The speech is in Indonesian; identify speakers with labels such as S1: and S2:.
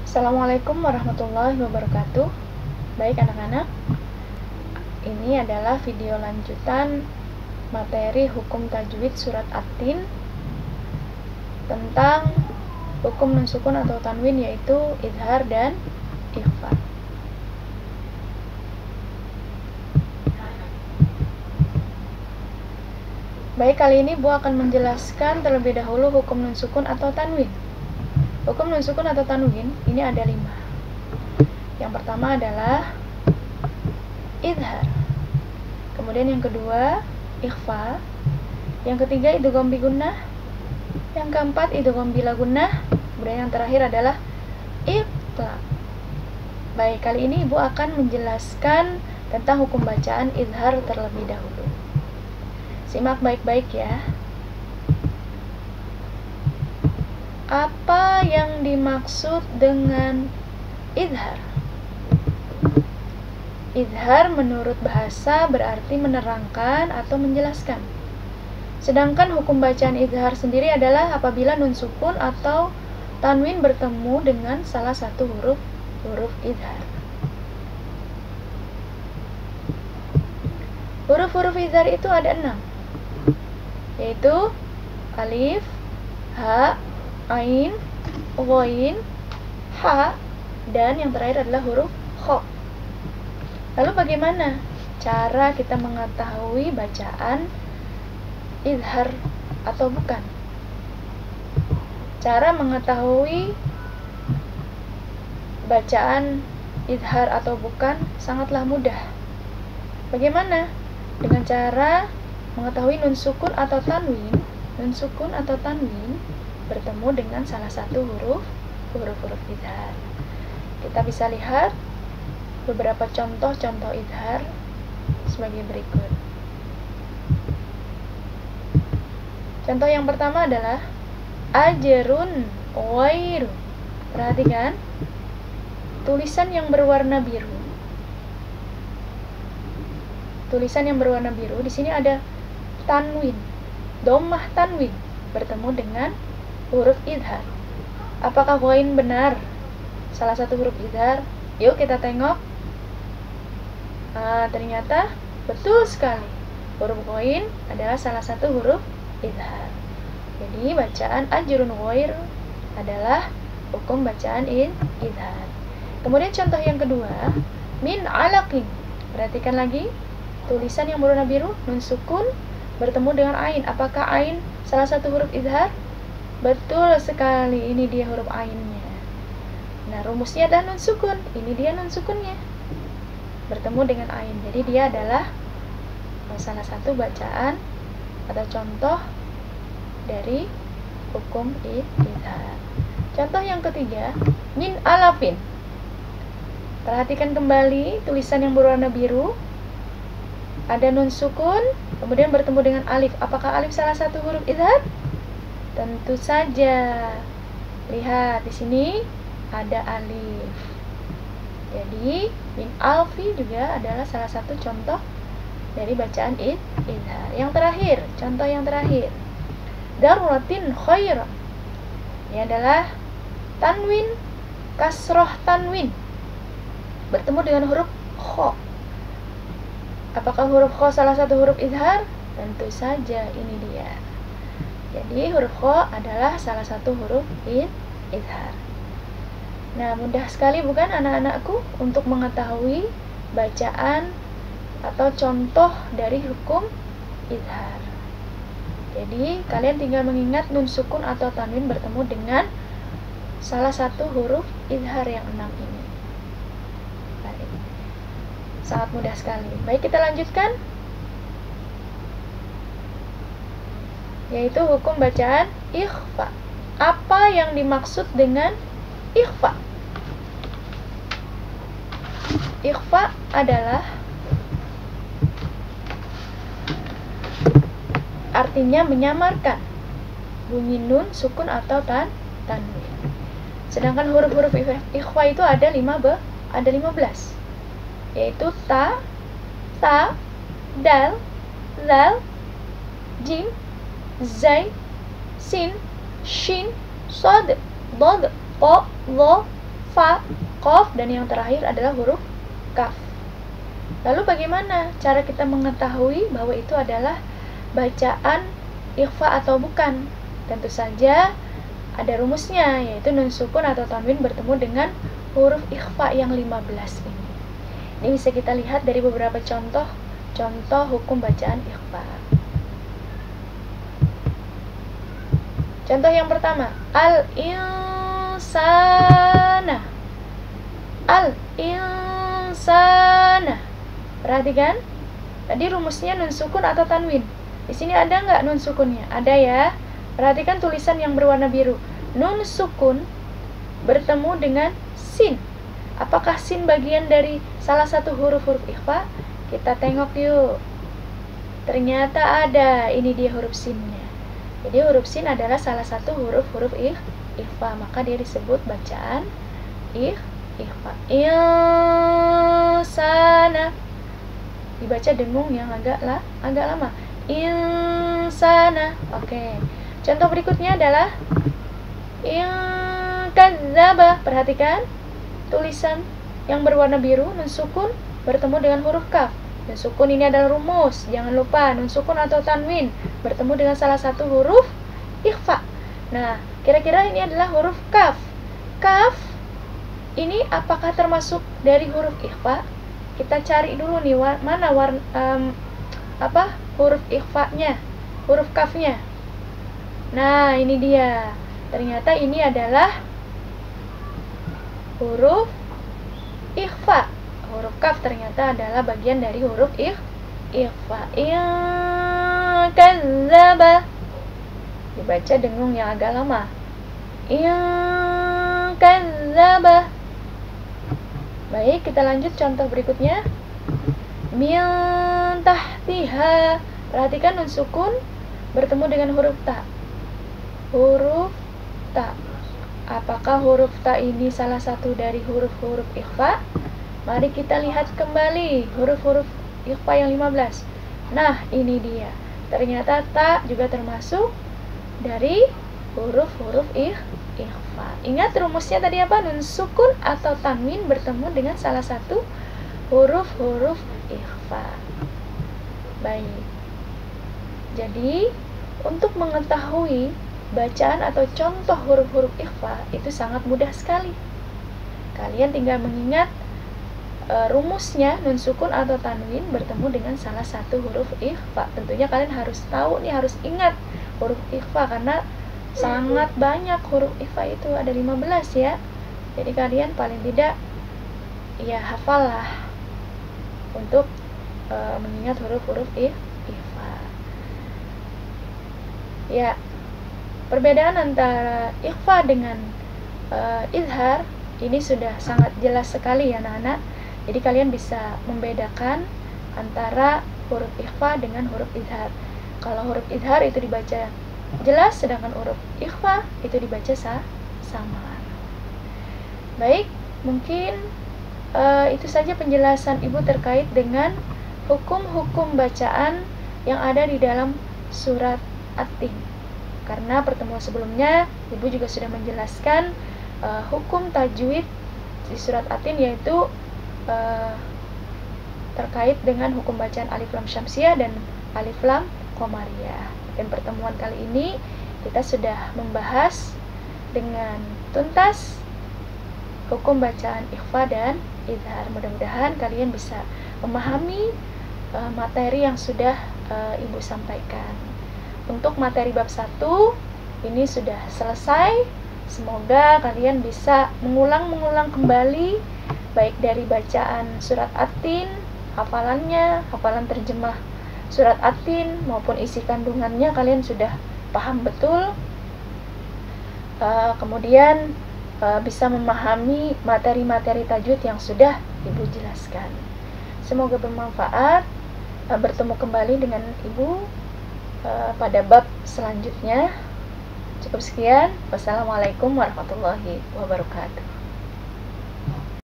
S1: Assalamualaikum warahmatullahi wabarakatuh. Baik anak-anak, ini adalah video lanjutan materi hukum tajwid surat At-Tin tentang hukum nun sukun atau tanwin, yaitu idhar dan ikhfa. Baik, kali ini Bu akan menjelaskan terlebih dahulu hukum nun sukun atau tanwin. Hukum nun sukun atau tanwin ini ada 5. Yang pertama adalah idhar. Kemudian yang kedua ikhfa. Yang ketiga idgham bi gunnah. Yang keempat idgham bila gunnah. Kemudian yang terakhir adalah itlaq. Baik, kali ini Ibu akan menjelaskan tentang hukum bacaan idhar terlebih dahulu. Simak baik-baik ya. Apa yang dimaksud dengan idhar? Idhar menurut bahasa berarti menerangkan atau menjelaskan. Sedangkan hukum bacaan idhar sendiri adalah apabila nun sukun atau tanwin bertemu dengan salah satu huruf idhar. Huruf-huruf idhar itu ada 6, yaitu alif, ha, ain, ghain, ha, dan yang terakhir adalah huruf kha. Lalu bagaimana cara kita mengetahui bacaan idhar atau bukan? Cara mengetahui bacaan idhar atau bukan sangatlah mudah. Bagaimana? Dengan cara mengetahui nun sukun atau tanwin bertemu dengan salah satu huruf idhar. Kita bisa lihat beberapa contoh idhar sebagai berikut. Contoh yang pertama adalah ajrun ghairu. Perhatikan tulisan yang berwarna biru. Tulisan yang berwarna biru di sini ada tanwin, dhammah tanwin bertemu dengan huruf idhar. Apakah ghain benar salah satu huruf idhar? Yuk kita tengok. Ternyata betul sekali. Huruf ghain adalah salah satu huruf idhar. Jadi bacaan ajrun ghair adalah hukum bacaan idhar. Kemudian contoh yang kedua, min alaqin. Perhatikan lagi, tulisan yang berwarna biru, nun sukun bertemu dengan ain. Apakah ain salah satu huruf idhar? Betul sekali, ini dia huruf ainnya. Nah, rumusnya adalah nun sukun. Ini dia nun sukunnya bertemu dengan ain. Jadi dia adalah salah satu bacaan atau contoh dari hukum idhar. Contoh yang ketiga, min alafin. Perhatikan kembali tulisan yang berwarna biru, ada nun sukun, kemudian bertemu dengan alif. Apakah alif salah satu huruf idhar? Tentu saja. Lihat di sini ada alif. Jadi min alfi juga adalah salah satu contoh dari bacaan idhar. Yang terakhir, contoh yang terakhir, daruratin khaira. Ini adalah tanwin, kasroh tanwin bertemu dengan huruf kha. Apakah huruf kha salah satu huruf idhar? Tentu saja, ini dia. Jadi huruf kha adalah salah satu huruf idhar. Nah, mudah sekali bukan anak-anakku untuk mengetahui bacaan atau contoh dari hukum idhar. Jadi kalian tinggal mengingat nun sukun atau tanwin bertemu dengan salah satu huruf idhar yang 6 ini. Baik, sangat mudah sekali. Baik, kita lanjutkan, yaitu hukum bacaan ikhfa. Apa yang dimaksud dengan ikhfa? Ikhfa adalah artinya menyamarkan bunyi nun, sukun atau tanwin. Sedangkan huruf-huruf ikhfa itu ada 15, yaitu ta, sa, dal, zal, jim, zai, sin, shin, sad, dad, ta, dha, fa, qaf, dan yang terakhir adalah huruf kaf. Lalu bagaimana cara kita mengetahui bahwa itu adalah bacaan ikhfa atau bukan? Tentu saja ada rumusnya, yaitu nun sukun atau tanwin bertemu dengan huruf ikhfa yang 15 ini. Ini bisa kita lihat dari beberapa contoh hukum bacaan ikhfa. Contoh yang pertama, al-insana. Al-insana. Perhatikan, tadi rumusnya nun sukun atau tanwin. Di sini ada nggak nun sukunnya? Ada ya. Perhatikan tulisan yang berwarna biru. Nun sukun bertemu dengan sin. Apakah sin bagian dari salah satu huruf-huruf ikhfa? Kita tengok yuk. Ternyata ada. Ini dia huruf sinnya. Jadi huruf sin adalah salah satu huruf-huruf ikhfa. Maka dia disebut bacaan ikhfa. Insana. Dibaca dengung yang agak lama. Insana. Oke. Contoh berikutnya adalah kadzdzaba. Perhatikan tulisan yang berwarna biru, nun sukun bertemu dengan huruf kaf. Nun sukun ini adalah rumus. Jangan lupa nun sukun atau tanwin bertemu dengan salah satu huruf ikhfa. Nah, kira-kira ini adalah huruf kaf. Kaf ini apakah termasuk dari huruf ikhfa? Kita cari dulu nih mana huruf ikhfa-nya, huruf kafnya. Nah, ini dia. Ternyata ini adalah huruf ikhfa. Huruf kaf ternyata adalah bagian dari huruf ikhfa. Kadzdzaba. Dibaca dengung yang agak lama. Kadzdzaba. Baik, kita lanjut contoh berikutnya. Min tahtiha. Perhatikan nun sukun bertemu dengan huruf ta. Huruf ta. Apakah huruf ta ini salah satu dari huruf-huruf ikhfa? Mari kita lihat kembali huruf-huruf ikhfa yang 15. Nah, ini dia. Ternyata ta juga termasuk dari huruf-huruf ikhfa. Ingat rumusnya tadi apa? Nun sukun atau tanwin bertemu dengan salah satu huruf-huruf ikhfa. Baik. Jadi, untuk mengetahui bacaan atau contoh huruf-huruf ikhfa itu sangat mudah sekali. Kalian tinggal mengingat rumusnya nun sukun atau tanwin bertemu dengan salah satu huruf ikhfa. Tentunya kalian harus tahu nih, harus ingat huruf ikhfa karena sangat banyak huruf ikhfa itu, ada 15 ya. Jadi kalian paling tidak ya hafal lah untuk mengingat huruf-huruf ikhfa. Ya, perbedaan antara ikhfa dengan izhar ini sudah sangat jelas sekali ya anak-anak. Jadi kalian bisa membedakan antara huruf ikhfa dengan huruf izhar. Kalau huruf izhar itu dibaca jelas, sedangkan huruf ikhfa itu dibaca samar. Baik, mungkin itu saja penjelasan Ibu terkait dengan hukum-hukum bacaan yang ada di dalam surat At-Tin. Karena pertemuan sebelumnya Ibu juga sudah menjelaskan hukum tajwid di surat At-Tin, yaitu terkait dengan hukum bacaan alif lam syamsiyah dan alif lam qamariyah. Dan pertemuan kali ini kita sudah membahas dengan tuntas hukum bacaan ikhfa dan izhar. Mudah-mudahan kalian bisa memahami materi yang sudah Ibu sampaikan. Untuk materi bab 1 ini sudah selesai. Semoga kalian bisa mengulang kembali baik dari bacaan surat At-Tin, hafalannya, hafalan terjemah surat At-Tin maupun isi kandungannya kalian sudah paham betul. Kemudian bisa memahami materi-materi tajwid yang sudah Ibu jelaskan. Semoga bermanfaat. Bertemu kembali dengan Ibu pada bab selanjutnya. Cukup sekian. Wassalamualaikum warahmatullahi wabarakatuh.